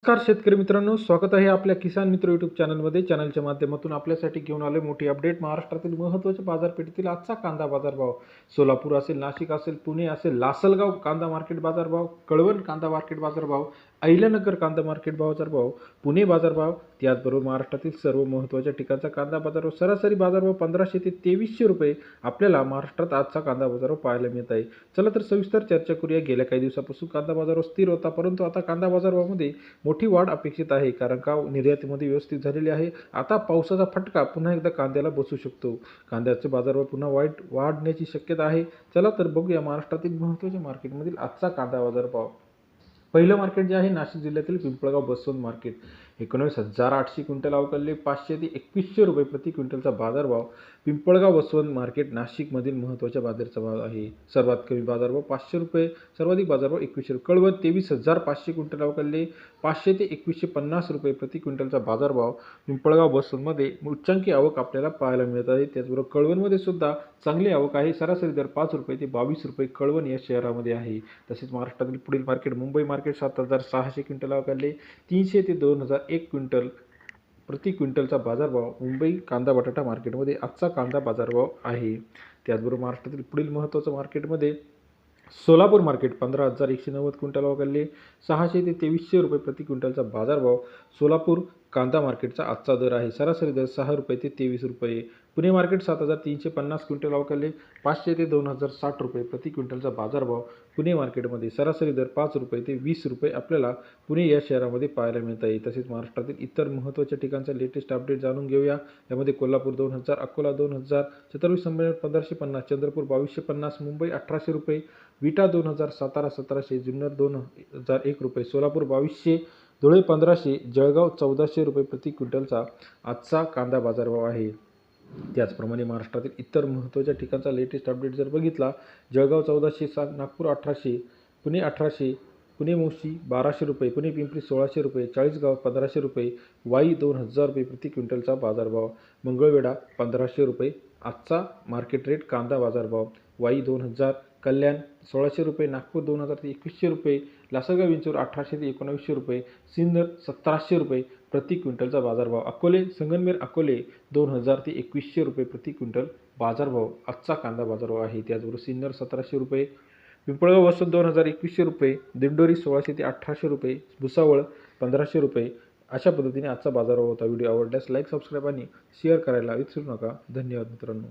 नमस्कार शेतकरी मित्रांनो, स्वागत आहे आपल्या किसान मित्र यूट्यूब चॅनलमध्ये. चॅनलच्या माध्यमातून आपल्यासाठी घेऊन आले मोठी अपडेट. महाराष्ट्रातील महत्त्वाच्या बाजारपेठेतील आजचा कांदा बाजारभाव. सोलापूर असेल, नाशिक असेल, पुणे असेल, लासलगाव कांदा मार्केट बाजारभाव, कळवण कांदा मार्केट बाजारभाव, अहिल्यानगर कांदा मार्केट बाजारभाव, पुणे बाजारभाव, त्याचबरोबर महाराष्ट्रातील सर्व महत्त्वाच्या ठिकाणचा कांदा बाजारभाव. सरासरी बाजारभाव 1500 ते 2300 रुपये आपल्याला महाराष्ट्रात आजचा कांदा बाजारभाव पाहायला मिळत आहे. चला तर सविस्तर चर्चा करूया. गेल्या काही दिवसापासून कांदा बाजारभाव स्थिर होता, परंतु आता कांदा बाजारभावामध्ये मोठी वाढ अपेक्षित आहे, कारण का निर्यातीमध्ये व्यवस्थित झालेली आहे. आता पावसाचा फटका पुन्हा एकदा कांद्याला बसू शकतो. कांद्याचे बाजारभाव पुन्हा वाढण्याची शक्यता आहे. चला तर बघूया महाराष्ट्रातील महत्त्वाच्या मार्केटमधील आजचा कांदा बाजारभाव. पहिलं मार्केट जे आहे नाशिक जिल्ह्यातील पिंपळगाव बसवंत मार्केट. 19,800 क्विंटल अवकाळले 500 ते 2100 रुपये प्रति क्विंटलचा बाजारभाव. पिंपळगाव बसवंत मार्केट नाशिकमधील महत्त्वाच्या बाजाराचा भाव आहे. सर्वात कमी बाजारभाव 500 रुपये, सर्वाधिक बाजारभाव 2100 रुपये. कळवण 23,500 क्विंटल अवकाळले 500 ते 2150 रुपये प्रति क्विंटलचा बाजारभाव. पिंपळगाव बसवंतमध्ये उच्चांकी आवक आपल्याला पाहायला मिळत आहे. त्याचबरोबर कळवणमध्ये सुद्धा चांगली आवक आहे. सरासरी दर 5 रुपये ते 22 रुपये कळवण या शहरामध्ये आहे. तसेच महाराष्ट्रातील पुढील मार्केट मुंबई मार्केट 7,600 क्विंटल अवकाळले 300 ते 2001 क्विंटल प्रति क्विंटलचा बाजारभाव. मुंबई कांदा बटाटा मार्केटमध्ये आजचा कांदा बाजारभाव आहे. त्याचबरोबर महाराष्ट्रातील पुढील महत्त्वाचं मार्केटमध्ये सोलापूर मार्केट 15,190 क्विंटल अवकाळले 600 ते 2300 रुपये प्रति क्विंटलचा बाजारभाव. सोलापूर कांदा मार्केटचा आजचा दर आहे. सरासरी दर 6 रुपये ते 23 रुपये. पुणे मार्केट 7,350 क्विंटल अवकाळले 500 ते 2,060 रुपये प्रति क्विंटलचा बाजारभाव. पुणे मार्केटमध्ये सरासरी दर 5 रुपये ते 20 रुपये आपल्याला पुणे या शहरामध्ये पाहायला मिळत आहे. तसेच महाराष्ट्रातील इतर महत्त्वाच्या ठिकाणचा लेटेस्ट अपडेट जाणून घेऊया. यामध्ये कोल्हापूर 2000, अकोला 2000, छत्रपती संभाजीनगर 1550, चंद्रपूर 2250, मुंबई 1800 रुपये, विटा 2000, सातारा 1700, जुन्नर 2001 रुपये, सोलापूर 2200, धुळे 1500, जळगाव 1400 रुपये प्रति क्विंटलचा आजचा कांदा बाजारभाव आहे. त्याचप्रमाणे महाराष्ट्रातील इतर महत्त्वाच्या ठिकाणचा लेटेस्ट अपडेट जर बघितला, जळगाव 1400, नागपूर 1800, पुणे 1800, पुणे मोशी 1200 रुपये, पुणे पिंपरी 1600 रुपये, चाळीसगाव 1500 रुपये, वाई 2000 रुपये प्रति क्विंटलचा बाजारभाव. मंगळवेढा 1500 रुपये आजचा मार्केट रेट कांदा बाजारभाव. वाई 2000, कल्याण 1600 रुपये, नागपूर 2000 ते 2100 रुपये, लासलगाव विंचूर 1800 ते 1900 रुपये, सिन्नर 1700 रुपये प्रति क्विंटलचा बाजारभाव. अकोले संगमनेर अकोले 2000 ते 2100 रुपये प्रति क्विंटल बाजारभाव आजचा कांदा बाजारभाव आहे. त्याचबरोबर सिन्नर 1700 रुपये, पिंपळगाव वसंत 2000 2100 रुपये, दिंडोरी 1600 ते 1800 रुपये, भुसावळ 1500 रुपये. अशा पद्धतीने आजचा बाजारभाव होता. व्हिडिओ आवडल्यास लाईक, सबस्क्राईब आणि शेअर करायला विसरू नका. धन्यवाद मित्रांनो.